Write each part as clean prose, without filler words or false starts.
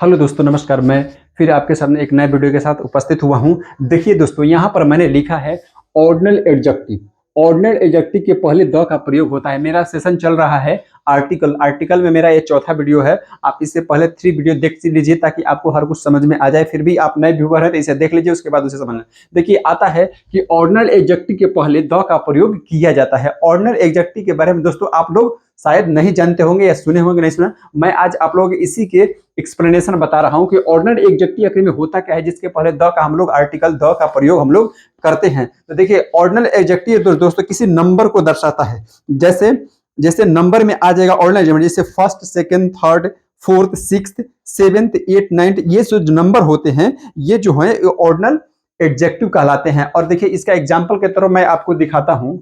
Hello दोस्तों, नमस्कार। मैं फिर आपके सामने एक नए वीडियो के साथ उपस्थित हुआ हूं। देखिए दोस्तों, यहाँ पर मैंने लिखा है ऑर्डिनल एडजेक्टिव। ऑर्डिनल एडजेक्टिव के पहले द का प्रयोग होता है। मेरा सेशन चल रहा है आर्टिकल में मेरा ये चौथा वीडियो है। आप इससे पहले 3 वीडियो देख लीजिए ताकि आपको हर कुछ समझ में आ जाए। फिर भी आप नए व्यूअर हैं तो इसे देख लीजिए, उसके बाद उसे समझना। देखिए, आता है कि ऑर्डिनल एडजेक्टिव के पहले द का प्रयोग किया जाता है। ऑर्डिनल एडजेक्टिव के बारे में दोस्तों आप लोग शायद नहीं जानते होंगे या सुने होंगे, नहीं सुना। मैं आज आप लोग इसी के एक्सप्लेनेशन बता रहा हूं कि ऑर्डिनल एडजेक्टिव आखिर में होता क्या है, जिसके पहले द का हम लोग आर्टिकल द का प्रयोग हम लोग करते हैं। तो देखिए, ऑर्डिनल एडजेक्टिव दोस्तों किसी नंबर को दर्शाता है। जैसे जैसे नंबर में आ जाएगा ऑर्डिनल एडजेक्टिव, जैसे first, second, third, fourth, sixth, seventh, eight, ninth, ये जो नंबर होते हैं ये जो है ऑर्डिनल एडजेक्टिव कहलाते हैं। और देखिए, इसका एग्जाम्पल के तरफ मैं आपको दिखाता हूं।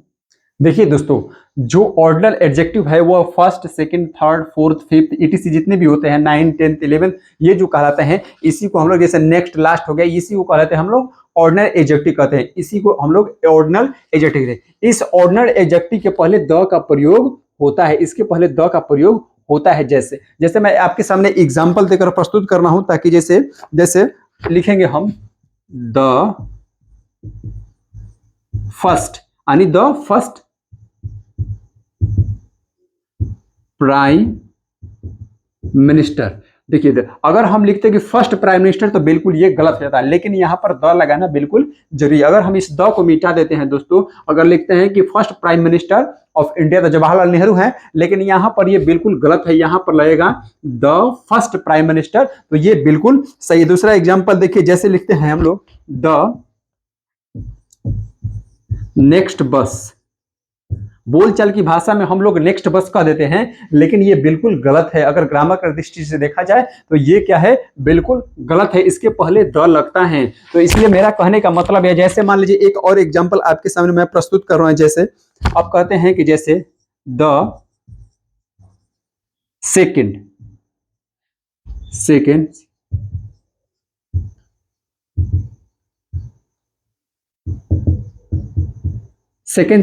देखिए दोस्तों, जो ऑर्डिनल एडजेक्टिव है वो first, second, third, fourth, fifth, etc जितने भी होते हैं, 9, 10, 11, ये जो कहलाते हैं, इसी को हम लोग, जैसे नेक्स्ट, लास्ट हो गया, इसी को कहलाते हैं हम लोग ऑर्डिनल एडजेक्टिव कहते हैं। इसी को हम लोग ऑर्डिनल एडजेक्टिव कहते हैं। इस ऑर्डिनल एडजेक्टिव के पहले द का प्रयोग होता है। इसके पहले द का प्रयोग होता है। जैसे जैसे मैं आपके सामने एग्जाम्पल देकर प्रस्तुत करना हूं, ताकि जैसे जैसे लिखेंगे हम द फर्स्ट, यानी द फर्स्ट प्राइम मिनिस्टर। देखिए, अगर हम लिखते हैं कि फर्स्ट प्राइम मिनिस्टर तो बिल्कुल ये गलत हो जाता है, लेकिन यहां पर द लगाना बिल्कुल जरूरी है। अगर हम इस द को मिटा देते हैं दोस्तों, अगर लिखते हैं कि first prime minister of India, तो जवाहरलाल नेहरू है, लेकिन यहां पर ये बिल्कुल गलत है। यहां पर लगेगा द फर्स्ट प्राइम मिनिस्टर, तो ये बिल्कुल सही। दूसरा एग्जाम्पल देखिए, जैसे लिखते हैं हम लोग द नेक्स्ट बस। बोलचाल की भाषा में हम लोग नेक्स्ट बस कह देते हैं, लेकिन ये बिल्कुल गलत है। अगर ग्रामर की दृष्टि से देखा जाए तो ये क्या है, बिल्कुल गलत है। इसके पहले द लगता है। तो इसलिए मेरा कहने का मतलब है, जैसे मान लीजिए एक और एग्जांपल आपके सामने मैं प्रस्तुत कर रहा हूं। जैसे आप कहते हैं कि जैसे the second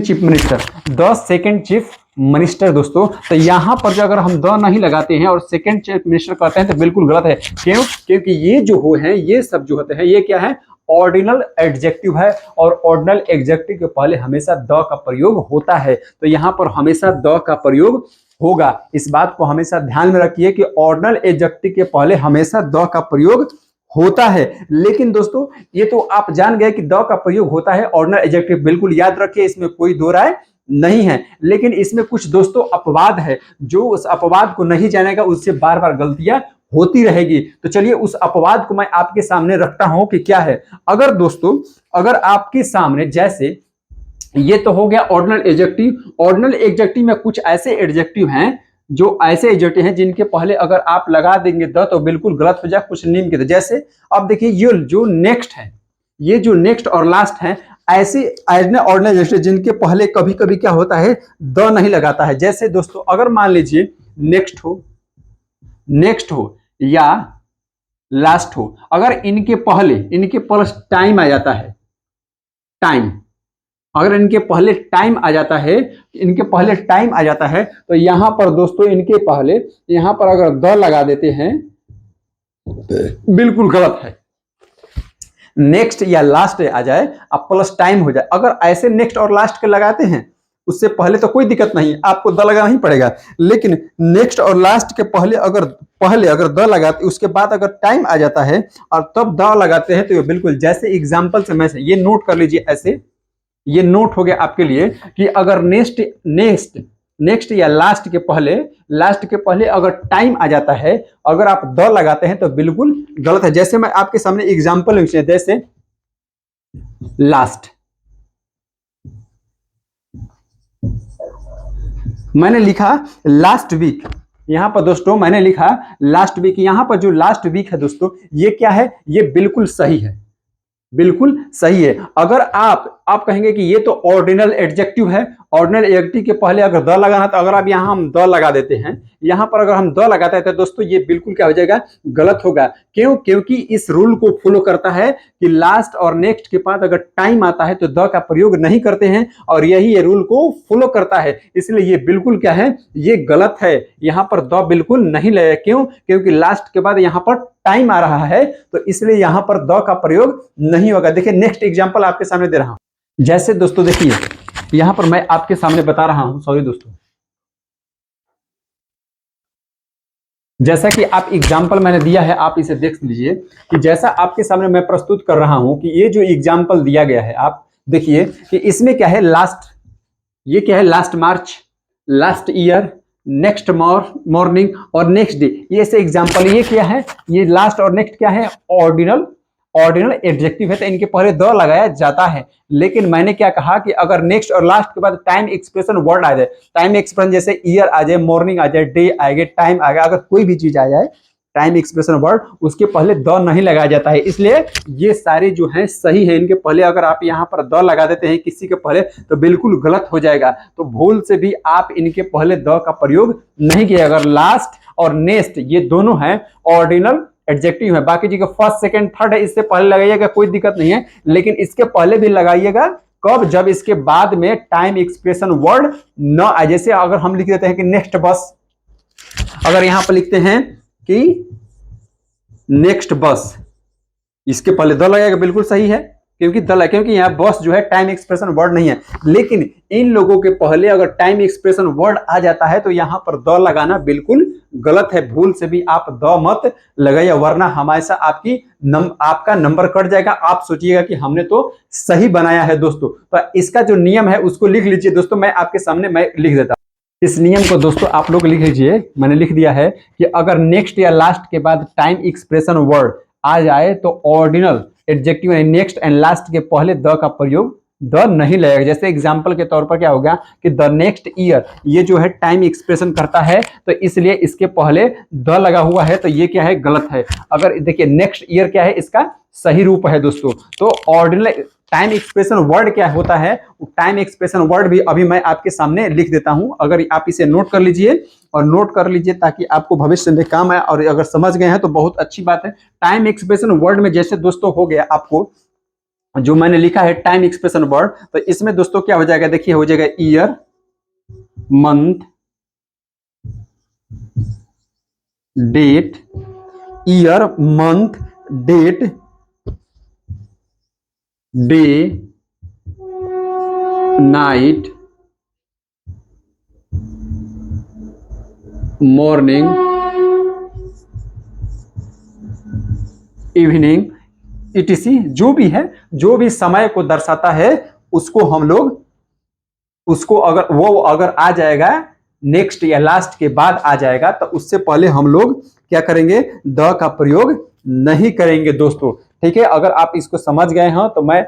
chief minister, the second chief minister. दोस्तों, तो यहां पर जो अगर हम द नहीं लगाते हैं और सेकेंड चीफ मिनिस्टर कहते हैं तो बिल्कुल गलत है। क्यों? क्योंकि ये जो हो है, ये सब जो होते हैं, ये क्या है, ऑर्डिनल एडजेक्टिव है। और ऑर्डिनल एडजेक्टिव के पहले हमेशा द का प्रयोग होता है। तो यहां पर हमेशा द का प्रयोग होगा। इस बात को हमेशा ध्यान में रखिए कि ऑर्डिनल एडजेक्टिव के पहले हमेशा द का प्रयोग होता है। लेकिन दोस्तों, ये तो आप जान गए कि द का प्रयोग होता है ऑर्डिनल एडजेक्टिव, बिल्कुल याद रखिए, इसमें कोई दो राय नहीं है। लेकिन इसमें कुछ दोस्तों अपवाद है, जो उस अपवाद को नहीं जानेगा उससे बार बार गलतियां होती रहेगी। तो चलिए, उस अपवाद को मैं आपके सामने रखता हूं कि क्या है। अगर दोस्तों, अगर आपके सामने, जैसे ये तो हो गया ऑर्डिनल एडजेक्टिव। ऑर्डिनल एडजेक्टिव में कुछ ऐसे एडजेक्टिव हैं, जो ऐसे एडजेक्टिव हैं जिनके पहले अगर आप लगा देंगे द तो बिल्कुल गलत हो जाए, कुछ निम्न के। जैसे अब देखिए, ये जो नेक्स्ट है, ये जो नेक्स्ट और लास्ट है, ऐसे ऑर्डिनल एडजेक्टिव जिनके पहले कभी कभी क्या होता है, द नहीं लगाता है। जैसे दोस्तों, अगर मान लीजिए नेक्स्ट हो या लास्ट हो, अगर इनके प्लस टाइम आ जाता है, अगर इनके पहले टाइम आ जाता है, तो यहां पर दोस्तों इनके पहले यहां पर अगर द लगा देते हैं, बिल्कुल गलत है। नेक्स्ट या लास्ट आ जाए, अब प्लस टाइम हो जाए, अगर ऐसे नेक्स्ट और लास्ट के लगाते हैं, उससे पहले तो कोई दिक्कत नहीं, आपको द लगाना ही पड़ेगा। लेकिन नेक्स्ट और लास्ट के पहले अगर द लगाते, उसके बाद अगर टाइम आ जाता है और तब द लगाते हैं, तो ये बिल्कुल, जैसे एग्जाम्पल से मैं ये नोट कर लीजिए। ऐसे ये नोट हो गया आपके लिए कि अगर नेक्स्ट या लास्ट के पहले अगर टाइम आ जाता है, अगर आप द लगाते हैं तो बिल्कुल गलत है। जैसे मैं आपके सामने एग्जांपल लिखूं, जैसे लास्ट, मैंने लिखा लास्ट वीक। यहां पर दोस्तों मैंने लिखा लास्ट वीक। यहां पर जो लास्ट वीक है दोस्तों, ये क्या है, ये बिल्कुल सही है, बिल्कुल सही है। अगर आप आप कहेंगे कि ये तो ऑर्डिनल एडजेक्टिव है, ऑर्डिनल एडजेक्टिव के पहले अगर द लगाना तो अगर अब यहाँ हम द लगा देते हैं, यहाँ पर अगर हम द लगाते हैं तो दोस्तों ये बिल्कुल क्या हो जाएगा, गलत होगा। क्यों? क्योंकि इस रूल को फॉलो करता है कि लास्ट और नेक्स्ट के बाद अगर टाइम आता है तो द का प्रयोग नहीं करते हैं, और यही ये रूल को फॉलो करता है, इसलिए ये बिल्कुल क्या है, ये गलत है। यहाँ पर द बिल्कुल नहीं लगेगा। क्यों? क्योंकि लास्ट के बाद यहाँ पर टाइम आ रहा है, तो इसलिए यहाँ पर द का प्रयोग नहीं होगा। देखिए नेक्स्ट एग्जाम्पल आपके सामने दे रहा हूं। जैसे दोस्तों देखिए यहां पर मैं आपके सामने बता रहा हूं, सॉरी दोस्तों, जैसा कि आप एग्जाम्पल मैंने दिया है, आप इसे देख लीजिए कि जैसा आपके सामने मैं प्रस्तुत कर रहा हूं कि ये जो एग्जाम्पल दिया गया है, आप देखिए कि इसमें क्या है, लास्ट, ये क्या है, लास्ट मार्च, लास्ट ईयर, नेक्स्ट मॉर्निंग और नेक्स्ट डे, ये ऐसे एग्जाम्पल, ये क्या है, ये लास्ट और नेक्स्ट क्या है, ऑर्डिनल एडजेक्टिव है, तो इनके पहले द लगाया जाता है। लेकिन मैंने क्या कहा कि अगर नेक्स्ट और लास्ट के बाद टाइम एक्सप्रेशन वर्ड आ जाए, टाइम एक्सप्रेशन जैसे ईयर आ जाए, मॉर्निंग आ जाए, डे आ गए, टाइम आ गया, अगर कोई भी चीज आ जाए टाइम एक्सप्रेशन वर्ड, उसके पहले द नहीं लगाया जाता है। इसलिए ये सारे जो हैं सही है, इनके पहले अगर आप यहाँ पर द लगा देते हैं किसी के पहले तो बिल्कुल गलत हो जाएगा। तो भूल से भी आप इनके पहले द का प्रयोग नहीं किया। अगर लास्ट और नेक्स्ट ये दोनों हैं ऑर्डिनल एडजेक्टिव है, बाकी जी का फर्स्ट सेकंड थर्ड है, इससे पहले लगाइएगा कोई दिक्कत नहीं है, लेकिन इसके पहले भी लगाइएगा कब, जब इसके बाद में टाइम एक्सप्रेशन वर्ड न आए। जैसे अगर हम लिख देते हैं कि नेक्स्ट बस, अगर यहां पर लिखते हैं कि नेक्स्ट बस, इसके पहले द लगाएगा, बिल्कुल सही है, क्योंकि द, क्योंकि यहाँ बस जो है टाइम एक्सप्रेशन वर्ड नहीं है। लेकिन इन लोगों के पहले अगर टाइम एक्सप्रेशन वर्ड आ जाता है तो यहां पर द लगाना बिल्कुल गलत है। भूल से भी आप द मत लगाइए, वरना हमेशा आपका नंबर कट जाएगा। आप सोचिएगा कि हमने तो सही बनाया है दोस्तों। तो इसका जो नियम है उसको लिख लीजिए दोस्तों, मैं आपके सामने मैं लिख देता हूं। इस नियम को दोस्तों आप लोग लिख लीजिए, मैंने लिख दिया है कि अगर नेक्स्ट या लास्ट के बाद टाइम एक्सप्रेशन वर्ड आ जाए तो ordinal adjective next and last के पहले द का प्रयोग द नहीं लगेगा। जैसे एग्जांपल के तौर पर क्या होगा कि द नेक्स्ट ईयर, ये जो है टाइम एक्सप्रेशन करता है, तो इसलिए इसके पहले द लगा हुआ है, तो ये क्या है, गलत है। अगर देखिए नेक्स्ट ईयर क्या है, इसका सही रूप है दोस्तों। तो ऑर्डिनल टाइम एक्सप्रेशन वर्ड क्या होता है, टाइम एक्सप्रेशन वर्ड भी अभी मैं आपके सामने लिख देता हूं। अगर आप इसे नोट कर लीजिए और नोट कर लीजिए ताकि आपको भविष्य में काम आए, और अगर समझ गए हैं तो बहुत अच्छी बात है। टाइम एक्सप्रेशन वर्ड में जैसे दोस्तों हो गया, आपको जो मैंने लिखा है टाइम एक्सप्रेशन वर्ड, तो इसमें दोस्तों क्या हो जाएगा, देखिए हो जाएगा year, month, date, year, month, date, day, night, morning, evening, ETC, जो भी है, जो भी समय को दर्शाता है उसको हम लोग, उसको अगर वो अगर आ जाएगा नेक्स्ट या लास्ट के बाद आ जाएगा तो उससे पहले हम लोग क्या करेंगे, द का प्रयोग नहीं करेंगे दोस्तों। ठीक है, अगर आप इसको समझ गए हैं तो मैं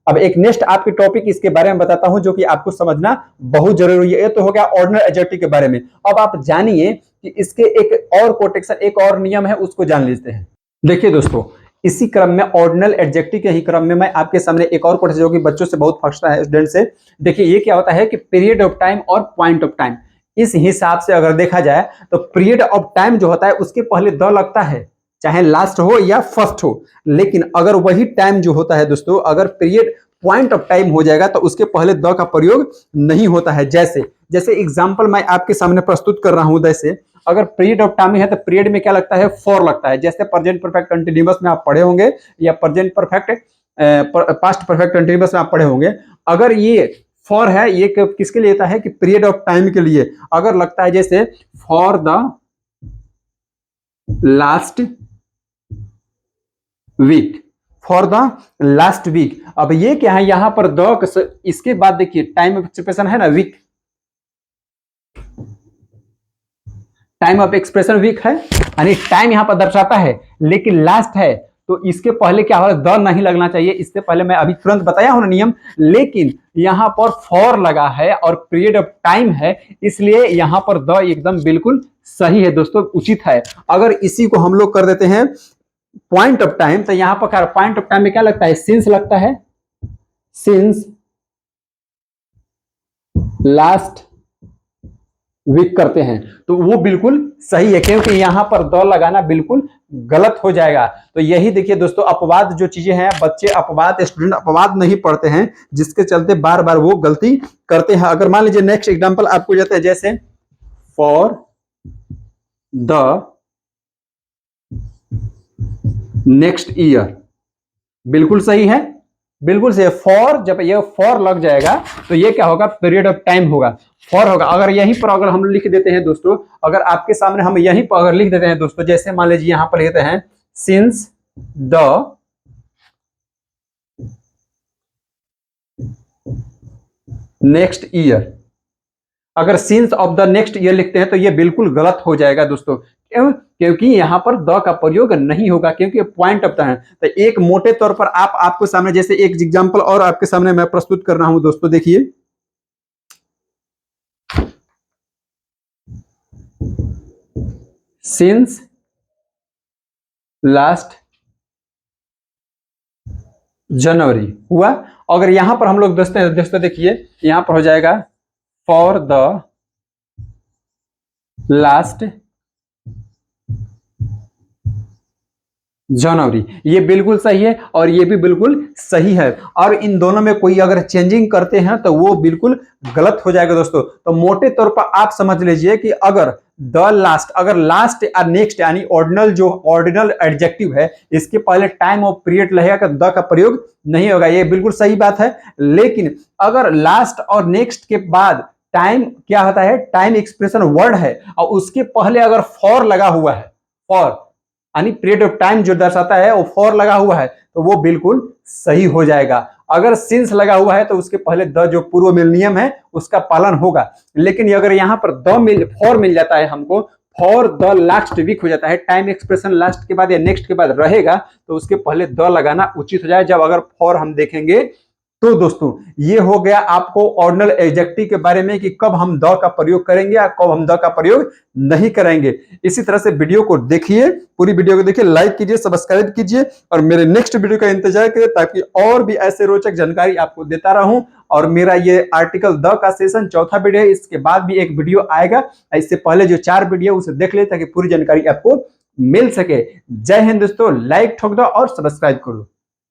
अब एक नेक्स्ट आपके टॉपिक इसके बारे में बताता हूं जो कि आपको समझना बहुत जरूरी है। ये तो हो गया ऑर्डिनल एडजेक्टिव के बारे में। अब आप जानिए कि इसके एक और कोटेक्शन, एक और नियम है, उसको जान लेते हैं। देखिए दोस्तों, इसी क्रम में ऑर्डिनल एडजेक्टिव के ही क्रम में मैं आपके सामने एक और कोटेक्शन जो कि बच्चों से बहुत फंसता है, स्टूडेंट से। देखिए ये क्या होता है कि पीरियड ऑफ टाइम और पॉइंट ऑफ टाइम, इस हिसाब से अगर देखा जाए तो पीरियड ऑफ टाइम जो होता है उसके पहले द लगता है, चाहे लास्ट हो या फर्स्ट हो। लेकिन अगर वही टाइम जो होता है दोस्तों, अगर पीरियड पॉइंट ऑफ टाइम हो जाएगा तो उसके पहले द का प्रयोग नहीं होता है। जैसे एग्जांपल मैं आपके सामने प्रस्तुत कर रहा हूं। जैसे अगर पीरियड ऑफ टाइम है तो पीरियड में क्या लगता है, फॉर लगता है। जैसे प्रेजेंट परफेक्ट कंटीन्यूअस में आप पढ़े होंगे, या present perfect past perfect continuous में आप पढ़े होंगे। अगर ये फॉर है, ये किसके लिए होता है कि पीरियड ऑफ टाइम के लिए। अगर लगता है जैसे for the last week, for the last week. अब ये क्या है, यहां पर द, इसके बाद देखिए टाइम ऑफ एक्सप्रेशन है ना, week, time of expression week है, यानी टाइम यहां पर दर्शाता है, लेकिन लास्ट है तो इसके पहले क्या होगा, द नहीं लगना चाहिए। इससे पहले मैं अभी तुरंत बताया हूं ना नियम, लेकिन यहां पर फॉर लगा है और पीरियड ऑफ टाइम है, इसलिए यहां पर द एकदम बिल्कुल सही है दोस्तों, उचित है। अगर इसी को हम लोग कर देते हैं पॉइंट ऑफ टाइम, तो यहां पर पॉइंट ऑफ टाइम में क्या लगता है, सिंस लगता है, सिंस लास्ट वीक करते हैं, तो वो बिल्कुल सही है, क्योंकि यहां पर द लगाना बिल्कुल गलत हो जाएगा। तो यही देखिए दोस्तों, अपवाद जो चीजें हैं, बच्चे अपवाद, स्टूडेंट अपवाद नहीं पढ़ते हैं, जिसके चलते बार बार वो गलती करते हैं। अगर मान लीजिए नेक्स्ट एग्जांपल आपको जाता है, जैसे फॉर द नेक्स्ट ईयर, बिल्कुल सही है, बिल्कुल सही है। फॉर, जब ये फॉर लग जाएगा तो ये क्या होगा, पीरियड ऑफ टाइम होगा, फॉर होगा। अगर यहीं पर अगर हम लिख देते हैं दोस्तों, अगर आपके सामने हम यहीं पर अगर लिख देते हैं दोस्तों, जैसे मान लीजिए यहां पर लिखते हैं सिंस द नेक्स्ट ईयर, अगर since of the next year लिखते हैं तो ये बिल्कुल गलत हो जाएगा दोस्तों। क्यों? क्योंकि यहां पर द का प्रयोग नहीं होगा, क्योंकि पॉइंट ऑफ द है। तो एक मोटे तौर पर आपको सामने जैसे एक एग्जांपल और आपके सामने मैं प्रस्तुत कर रहा हूं दोस्तों, देखिए सिंस लास्ट जनवरी हुआ। अगर यहां पर हम लोग दोस्तों देखिए, यहां पर हो जाएगा फॉर द लास्ट जनवरी, ये बिल्कुल सही है और ये भी बिल्कुल सही है। और इन दोनों में कोई अगर चेंजिंग करते हैं तो वो बिल्कुल गलत हो जाएगा दोस्तों। तो मोटे तौर पर आप समझ लीजिए कि अगर द लास्ट, अगर लास्ट और नेक्स्ट यानी ऑर्डिनल, जो ऑर्डिनल एडजेक्टिव है, इसके पहले टाइम और पीरियड लगेगा तो द का प्रयोग नहीं होगा, ये बिल्कुल सही बात है। लेकिन अगर लास्ट और नेक्स्ट के बाद टाइम क्या होता है, टाइम एक्सप्रेशन वर्ड है, और उसके पहले अगर फॉर लगा हुआ है, फॉर यानी पीरियड ऑफ टाइम जो दर्शाता है वो फॉर लगा हुआ है, तो वो बिल्कुल सही हो जाएगा। अगर सिंस लगा हुआ है तो उसके पहले द जो पूर्व में नियम है उसका पालन होगा। लेकिन अगर यहां पर फॉर मिल जाता है हमको, फॉर द लास्ट वीक हो जाता है, टाइम एक्सप्रेशन लास्ट के बाद या नेक्स्ट के बाद रहेगा, तो उसके पहले द लगाना उचित हो जाए जब अगर फॉर हम देखेंगे। तो दोस्तों ये हो गया आपको ऑर्डिनल एडजेक्टिव के बारे में कि कब हम द का प्रयोग करेंगे या कब हम द का प्रयोग नहीं करेंगे। इसी तरह से वीडियो को देखिए, पूरी वीडियो को देखिए, लाइक कीजिए, सब्सक्राइब कीजिए और मेरे नेक्स्ट वीडियो का इंतजार करिए, ताकि और भी ऐसे रोचक जानकारी आपको देता रहूं। और मेरा ये आर्टिकल द का सेशन चौथा वीडियो है, इसके बाद भी एक वीडियो आएगा। इससे पहले जो 4 वीडियो उसे देख ले ताकि पूरी जानकारी आपको मिल सके। जय हिंद दोस्तों, लाइक ठोक दो और सब्सक्राइब कर दो।